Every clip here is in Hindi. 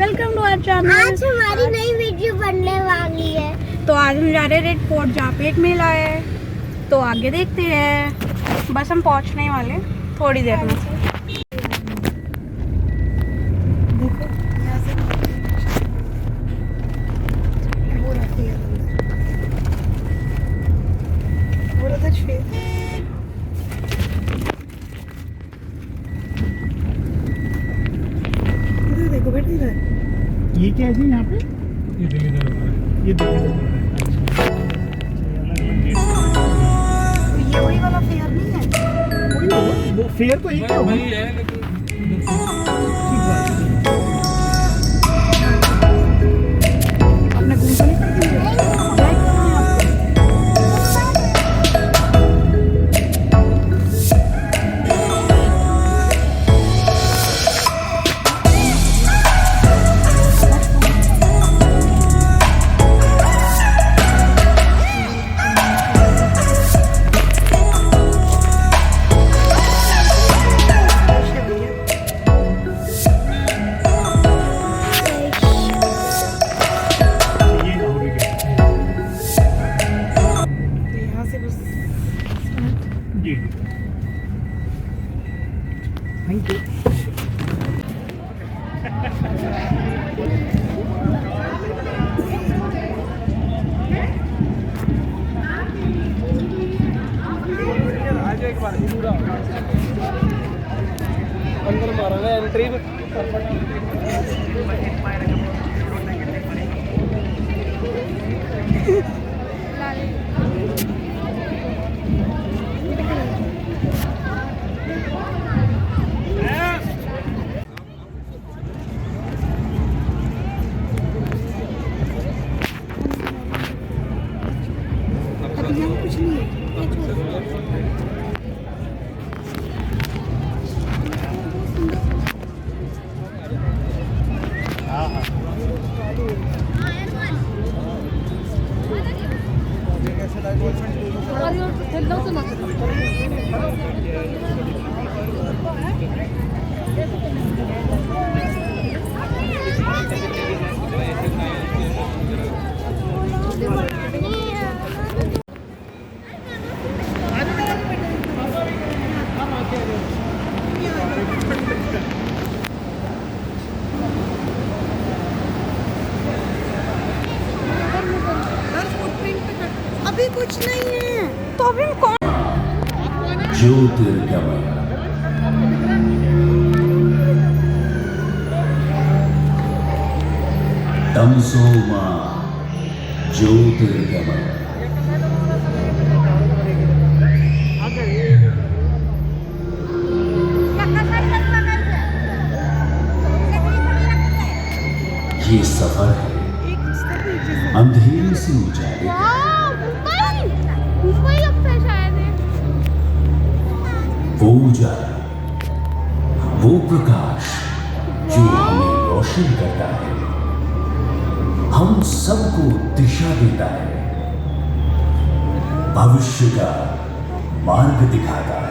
Welcome to our channel. आज हमारी नई वीडियो बनने वाली है। तो आज हम जा रहे हैं रेड फोर्ट, जहाँ पे एक मेला है। तो आगे देखते हैं, बस हम पहुंचने वाले थोड़ी देर में। देखो बेटा इधर, ये क्या है जी यहाँ पे? ये देखिए इधर हो रहा है, ये देखिए इधर हो रहा है। तो ये वही वाला फेयर नहीं है? वही होगा, वो फेयर तो एक ही वही है लेकिन अपने घूम तो नहीं कर जी। Thank you. एक बार अंदर मारा एंट्री कुछ नहीं है। अभी कुछ नहीं है तो अभी कौन? ज्योतिर्गमय तमसो मा ज्योतिर्गमय। ये सफर है अंधेरे से उजाले का। मुंबई लगता है शायद है। वो उजाला, वो प्रकाश जो हमें रोशन करता है, हम सबको दिशा देता है, भविष्य का मार्ग दिखाता है।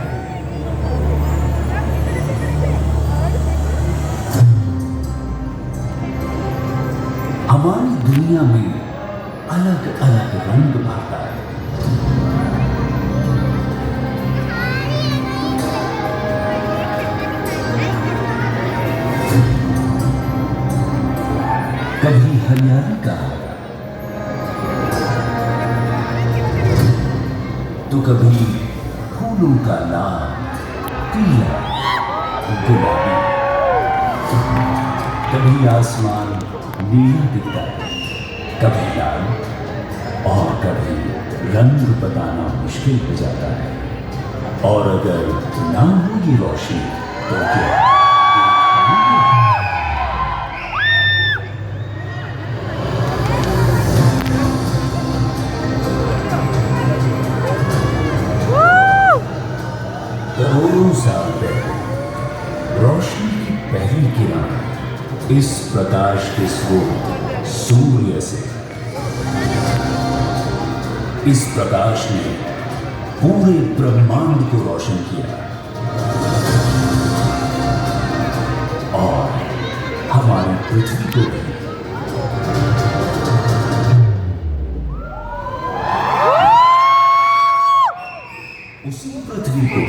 हमारी दुनिया में अलग अलग रंग भरता है। कभी हरियाली का तो कभी फूलों का लाल, पीला, गुलाबी। कभी आसमान नीला दिखता है, कभी लाल, और कभी रंग बताना मुश्किल हो जाता है। और अगर ना हो ये रोशनी तो क्या करोड़ों साल पहले रोशनी की पहली किरण इस प्रकाश के स्रोत सूर्य से, इस प्रकाश ने पूरे ब्रह्मांड को रोशन किया और हमारी पृथ्वी को भी उसी पृथ्वी को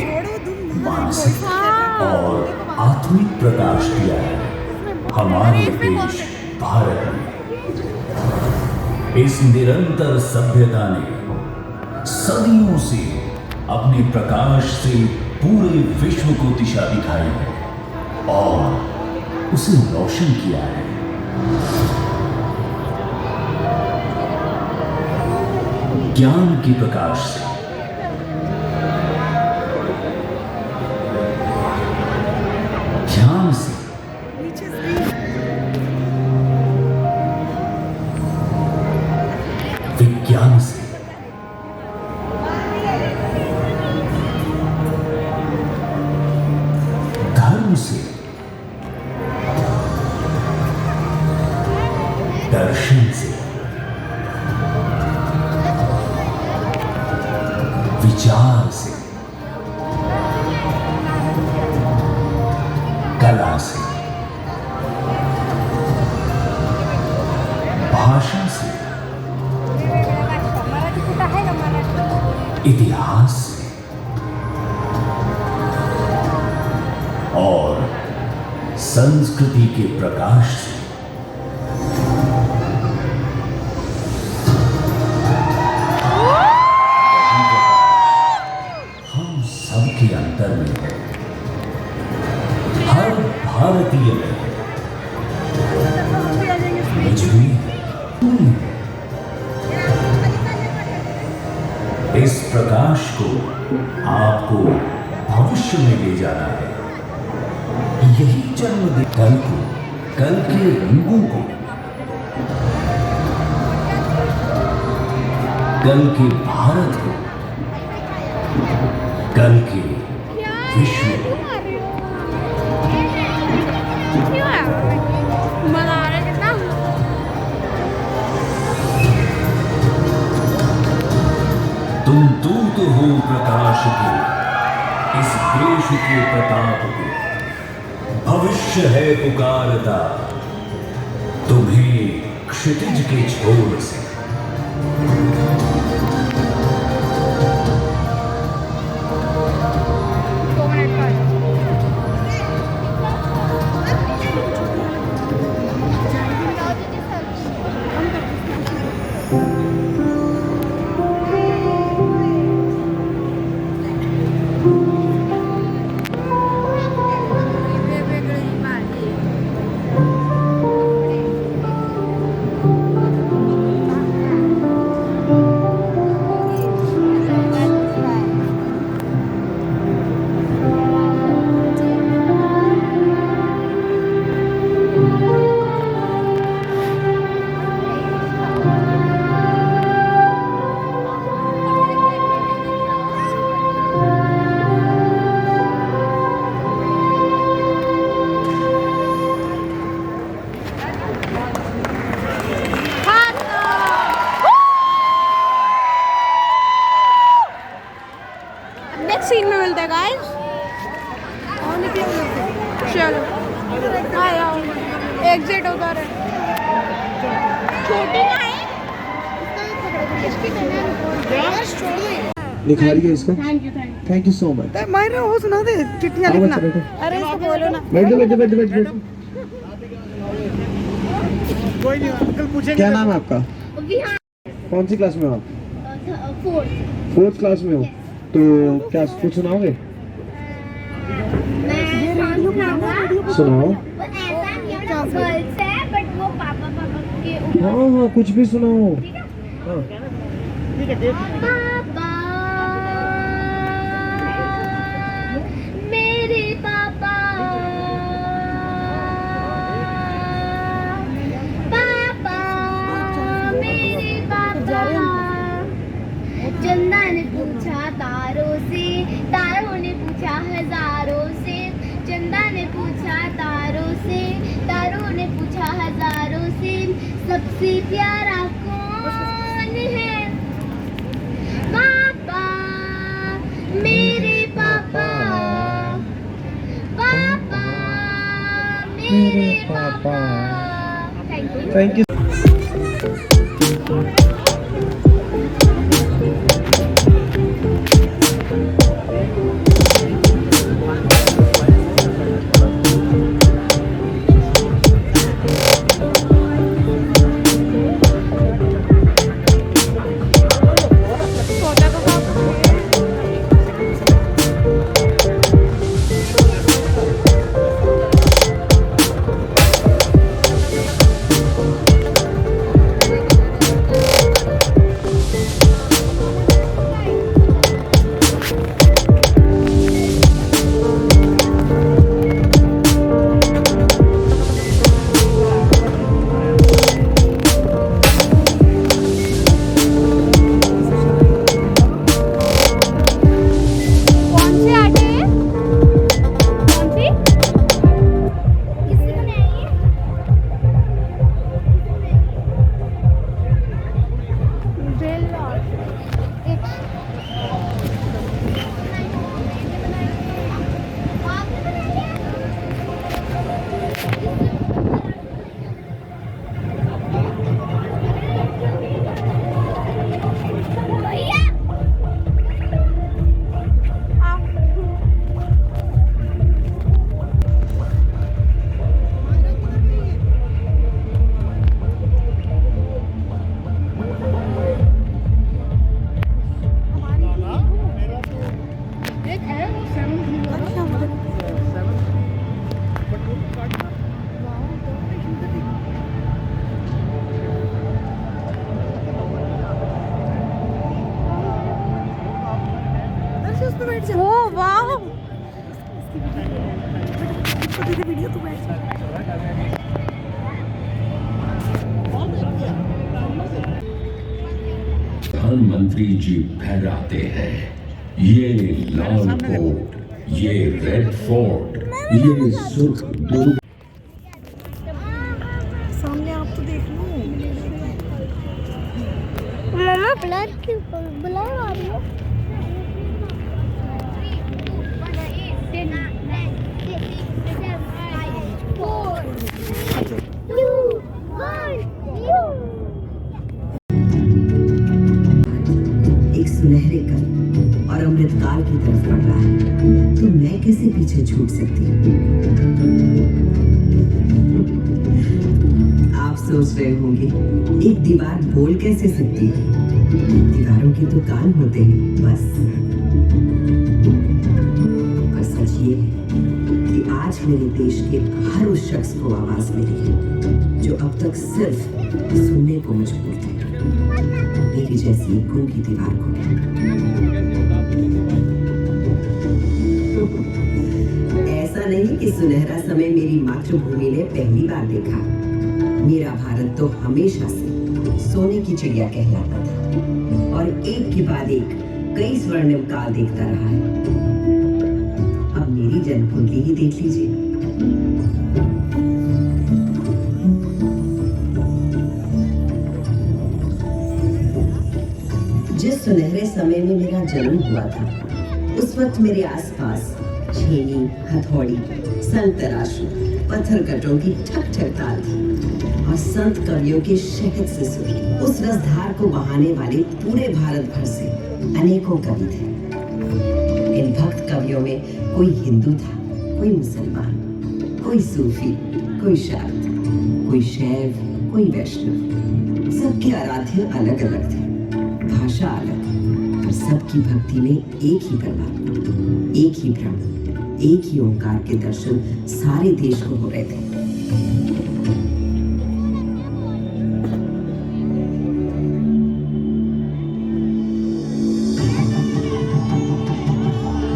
मानसिक और आत्मिक प्रकाश दिया है हमारे देश भारत ने। इस निरंतर सभ्यता ने सदियों से अपने प्रकाश से पूरे विश्व को दिशा दिखाई है और उसे रोशन किया है। ज्ञान के प्रकाश से, ध्यान से, विज्ञान से, धर्म से, दर्शन से, विचार से, कला से, भाषा से, इतिहास से और संस्कृति के प्रकाश से हम सबके अंतर में है, हर भारतीय में है, मुझ में है। इस प्रकाश को आपको भविष्य में ले जाना है। यही जन्म दे कल को, कल के रंगों को, कल के भारत को, कल के विश्व को। तुम दूत हो प्रकाश के, इस देश के प्रताप के, भविष्य है पुकारता तुम्हें क्षितिज के छोर से। सीन में मिलता है गाइस। चलो आओ, एग्जिट उधर है। छोटी है लिखा रही है इसको। Thank you so much. Myra वो सुना दे, चिट्ठियां लिखना। अरे इसको बोलो ना। बैठो बैठो बैठो बैठो। कोई नहीं, अंकल पूछेंगे। क्या नाम है आपका? कौन सी क्लास में हो आप? फोर्थ क्लास में हो। तो क्या कुछ सुनाओगे? सुनाओ। हाँ हाँ कुछ भी सुनाओ। हाँ ठीक है, देख पापा, मेरे पापा, पापा, मेरे पापा। चंदा ने पूछा तारों से, तारों ने पूछा हजारों से। चंदा ने पूछा तारों से, तारों ने पूछा हजारों से। सबसे प्यारा कौन है? पापा, मेरे पापा, पापा, मेरे पापा। Thank you. ओ वाह, वीडियो तो बैठ प्रधानमंत्री जी फहराते हैं ये लाल कोट, ये रेड फोर्ट, ये सुर्ख दुर्ग। सामने आप तो देख लो। ब्लर क्यों ब्लर आ रही है? एक सुनहरे कल और अमृतकाल की तरफ बढ़ रहा है, तो मैं कैसे पीछे छूट सकती हूँ? आप सोच रहे होंगे एक दीवार बोल कैसे सकती है? दीवारों के तो कान होते हैं बस। पर सच ये है कि आज मेरे देश के हर उस शख्स को आवाज मिली है जो अब तक सिर्फ सुनने को मजबूर थे, मेरी जैसी गूंगी दीवार को। ऐसा नहीं कि सुनहरा समय मेरी मातृभूमि ने पहली बार देखा। मेरा भारत तो हमेशा से सोने की चिड़िया कहलाता था और एक के बाद एक कई स्वर्णिम काल देखता रहा है। अब मेरी जन्मकुंडली ही देख लीजिए। जिस सुनहरे समय में मेरा जन्म हुआ था, उस वक्त मेरे आसपास छेनी, हथौड़ी, संत तराशू, पत्थर कटों की ठक ठक ताल थी और संत कवियों के शहद से सुनी उस रसधार को बहाने वाले पूरे भारत भर से अनेकों कवि थे। इन भक्त कवियों में कोई हिंदू था, कोई मुसलमान, कोई सूफी, कोई शाक्त, कोई शैव, कोई वैष्णव। सबके आराध्य अलग अलग थे, भाषा अलग, पर सबकी भक्ति में एक ही परमात्मा, एक ही ब्रह्म, एक ही ओंकार के दर्शन सारे देश को हो रहे थे।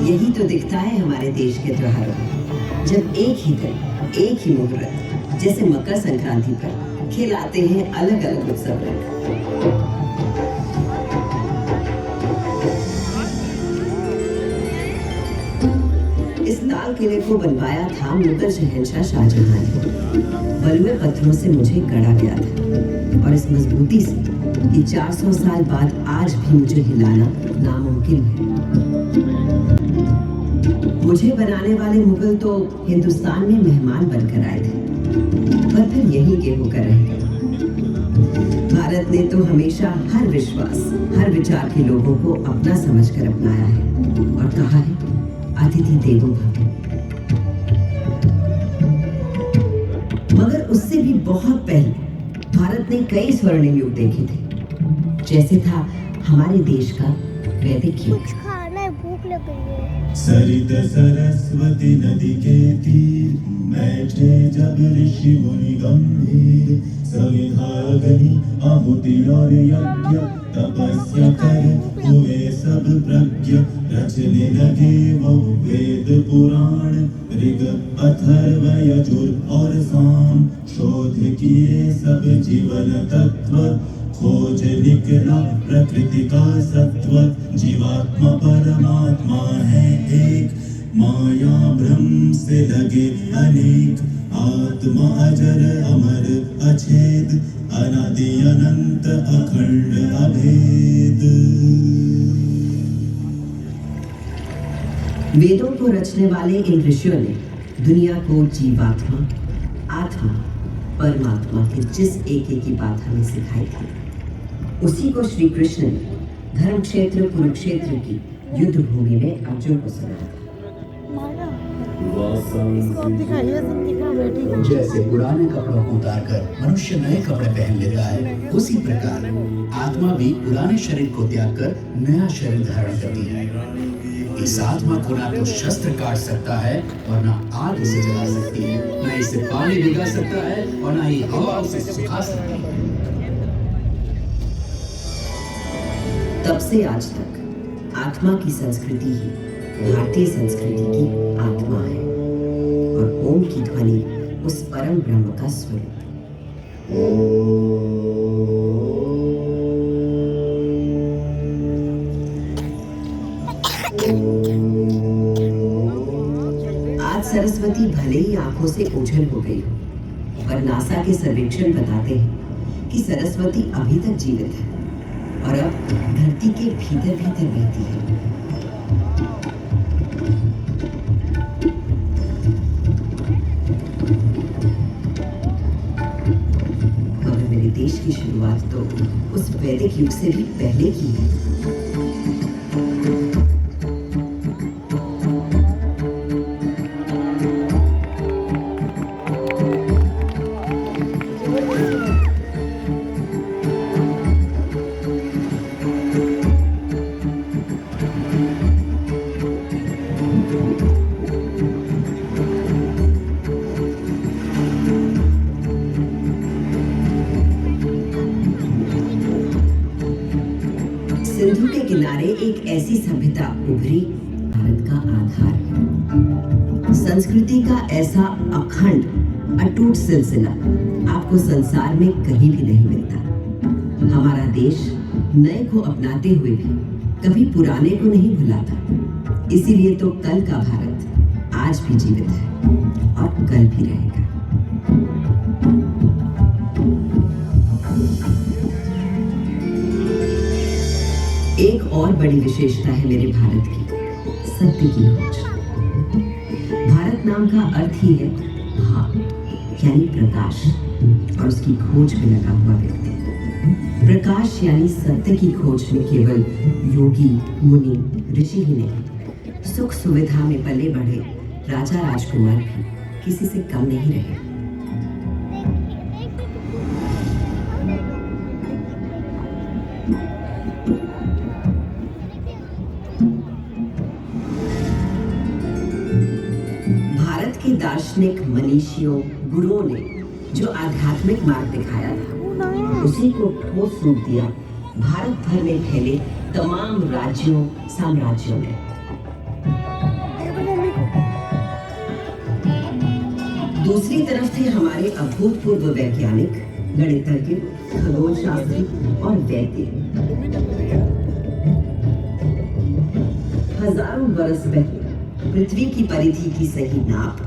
यही तो दिखता है हमारे देश के त्योहारों में, जब एक ही दिन, एक ही मुहूर्त, जैसे मकर संक्रांति पर खिलाते हैं अलग अलग उत्सव रंग। इस लाल किले को बनवाया था मुगल शहंशाह शाहजहां ने। बलुए पत्थरों से मुझे गढ़ा गया था और इस मजबूती से कि 400 साल बाद आज भी मुझे हिलाना नामुमकिन है। मुझे बनाने वाले मुगल तो हिंदुस्तान में मेहमान बनकर आए थे, पर फिर यही के होकर रहे। भारत ने तो हमेशा हर विश्वास, हर विचार के लोगों को अपना समझकर अपनाया है और कहा है अतिथि देवो भव। मगर उससे भी बहुत पहले भारत ने कई स्वर्णिम युग देखे थे, जैसे था हमारे देश का वैदिक युग। खाना है, भूख लग गई है। सरित सरस्वती नदी के तीर बैठे जब ऋषि मुनि गंभीर, सविधाग्नि आहुति और यज्ञ तपस्या कर हुए सब प्रज्ञ, रचने लगे वो वेद पुराण ऋग अथर्व यजुर और साम, शोध किए सब जीवन तत्व, खोज निकला प्रकृति का सत्व, जीवात्मा परमात्मा है एक, माया भ्रम से लगे अनेक, आत्मा अजर अमर अछेद, अनादि अनंत अखंड अभेद। वेदों को रचने वाले इन ऋषियों ने दुनिया को जीवात्मा, आत्मा, परमात्मा की जिस एक की बात हमें सिखाई थी, उसी को श्री कृष्ण ने धर्म क्षेत्र कुरुक्षेत्र की युद्ध भूमि में अर्जुन को सुनाया। जैसे पुराने कपड़ों को उतारकर मनुष्य नए कपड़े पहन लेता है, उसी प्रकार आत्मा भी पुराने शरीर को त्याग कर नया शरीर धारण करती है। इस आत्मा को ना तो शस्त्र काट सकता है और ना आग इसे जला सकती है, न इसे पानी भिगा सकता है और ना ही हवा उसे सुखा सकती है। तब से आज तक आत्मा की संस्कृति ही भारतीय संस्कृति की आत्मा है और ओम की ध्वनि उस परम ब्रह्म का स्वरूप। आज सरस्वती भले ही आंखों से ओझल हो गई हो, पर नासा के सर्वेक्षण बताते हैं कि सरस्वती अभी तक जीवित है और अब धरती के भीतर भीतर बहती है। मगर मेरे देश की शुरुआत तो उस वैदिक युग से भी पहले की है। सिंधु के किनारे एक ऐसी सभ्यता उभरी भारत का आधार है। संस्कृति का ऐसा अखंड अटूट सिलसिला आपको संसार में कहीं भी नहीं मिलता। हमारा देश नए को अपनाते हुए भी कभी पुराने को नहीं भुलाता। इसीलिए तो कल का भारत आज भी जीवित है और कल भी रहेगा। एक और बड़ी विशेषता है मेरे भारत की, सत्य की खोज। भारत नाम का अर्थ ही है भाव, यानी प्रकाश, और उसकी खोज में लगा हुआ व्यक्ति। प्रकाश यानी सत्य की खोज में केवल योगी, मुनि, ऋषि ही नहीं, सुख सुविधा में पले बढ़े राजा राजकुमार भी किसी से कम नहीं रहे। भारत के दार्शनिक मनीषियों, गुरुओं ने जो आध्यात्मिक मार्ग दिखाया था, उसी को ठोस रूप दिया भारत भर में फैले तमाम राज्यों, साम्राज्यों में। दूसरी तरफ थे हमारे अभूतपूर्व वैज्ञानिक, गणितज्ञ, खगोल शास्त्री और वैद्य। हजारों बरस पहले पृथ्वी की परिधि की सही नाप,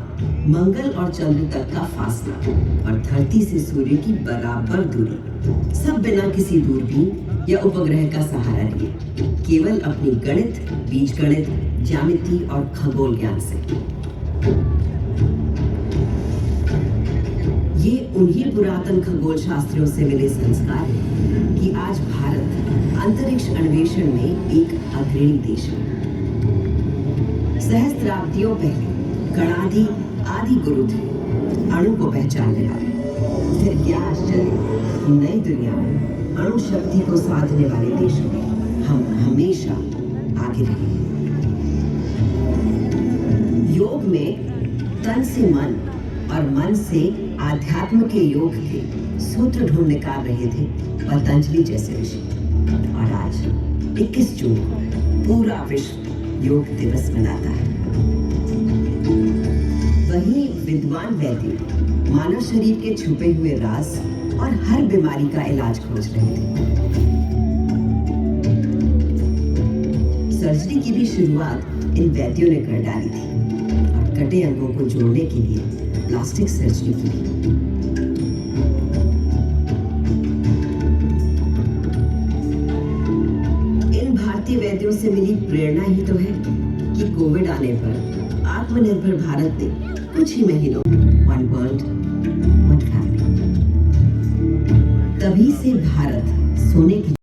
मंगल और चंद्र तक का फासला और धरती से सूर्य की बराबर दूरी, सब बिना किसी दूरबीन या उपग्रह का सहारा लिए, केवल अपनी गणित, बीजगणित, ज्यामिति और खगोल ज्ञान से। ये उन्हीं पुरातन खगोल शास्त्रियों से मिले संस्कार हैं कि आज भारत अंतरिक्ष अन्वेषण में एक अग्रणी देश है। सहस्त्राब्दियों पहले गणादि आदि गुरु थे अणु को पहचानने वाले। फिर क्या आश्चर्य, नई दुनिया में अणु शक्ति को साधने वाले देशों में हम हमेशा आगे रहे। योग में तन से मन और मन से आध्यात्म के योग के सूत्र ढूंढ निकाल रहे थे पतंजलि जैसे ऋषि। और आज 21 जून को पूरा विश्व योग दिवस मनाता है। वहीं विद्वान वैद्य मानव शरीर के छुपे हुए राज और हर बीमारी का इलाज खोज रहे थे। सर्जरी की भी शुरुआत इन वैद्यों ने कर डाली थी और कटे अंगों को जोड़ने के लिए प्लास्टिक सर्जरी की। इन भारतीय वैद्यों से मिली प्रेरणा ही तो है कि कोविड आने पर आत्मनिर्भर भारत ने कुछ ही महीनों वन वर्ल्ड वन फैमिली, तभी से भारत सोने की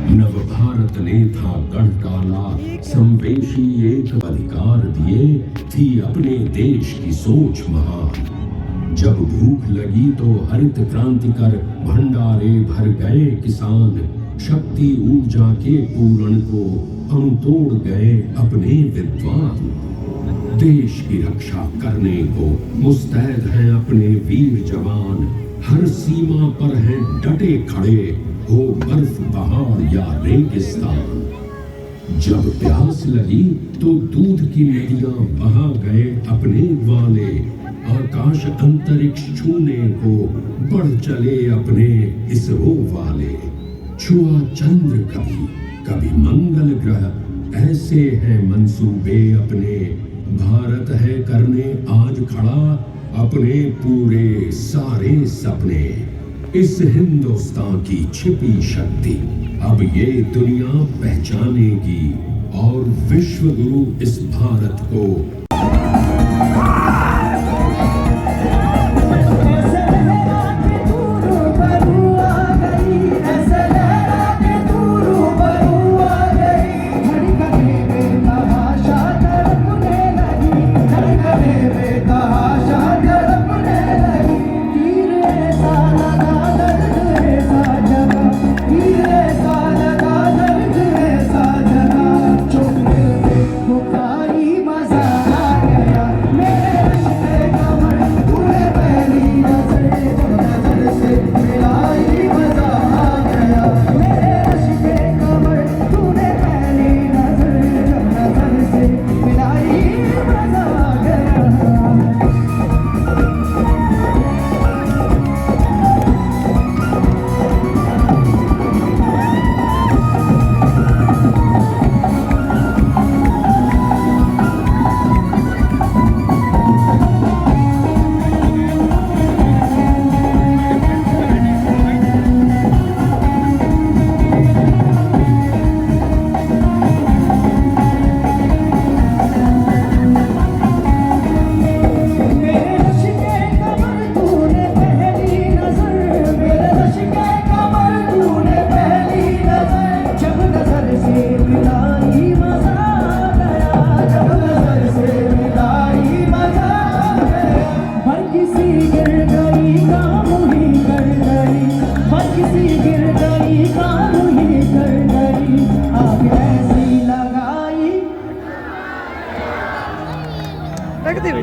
नव भारत ने था गढ़ डाला, संवेशी एक अधिकार दिए, थी अपने देश की सोच महान। जब भूख लगी तो हरित क्रांति कर भंडारे भर गए किसान, शक्ति ऊर्जा के पूरण को हम तोड़ गए अपने विद्वान। देश की रक्षा करने को मुस्तैद हैं अपने वीर जवान, हर सीमा पर हैं डटे खड़े, हो बर्फ पहाड़ या रेगिस्तान। जब प्यास लगी तो दूध की नदियां बहा गए अपने वाले, आकाश अंतरिक्ष छूने को बढ़ चले अपने इसरो वाले। छुआ चंद्र कभी कभी मंगल ग्रह, ऐसे हैं मंसूबे अपने। भारत है करने आज खड़ा अपने पूरे सारे सपने। इस हिंदुस्तान की छिपी शक्ति अब ये दुनिया पहचानेगी और विश्व गुरु इस भारत को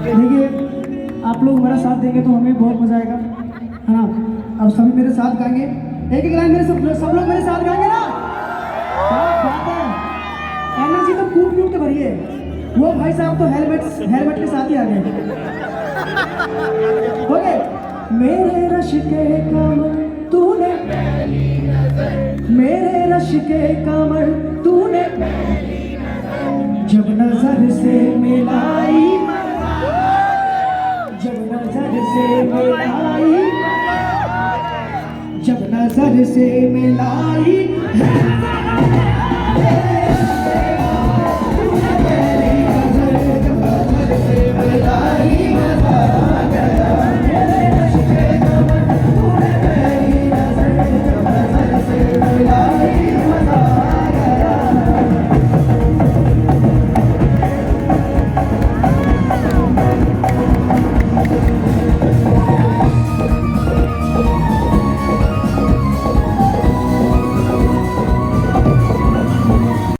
देखिए आप लोग मेरा साथ देंगे तो हमें बहुत मजा आएगा, है ना। अब सभी मेरे साथ गाएंगे, एक एक लाइन मेरे सब लोग मेरे साथ गाएंगे ना। क्या बात है, एनर्जी तो कूट कूट के भरी है। वो भाई साहब तो हेलमेट के साथ ही आ गए। ओके, मेरे रश के कमर तूने, मेरे रश के कमर तूने, जब नजर से मिलाई, जब नजर से मिलाई, जब नजर से मिलाई।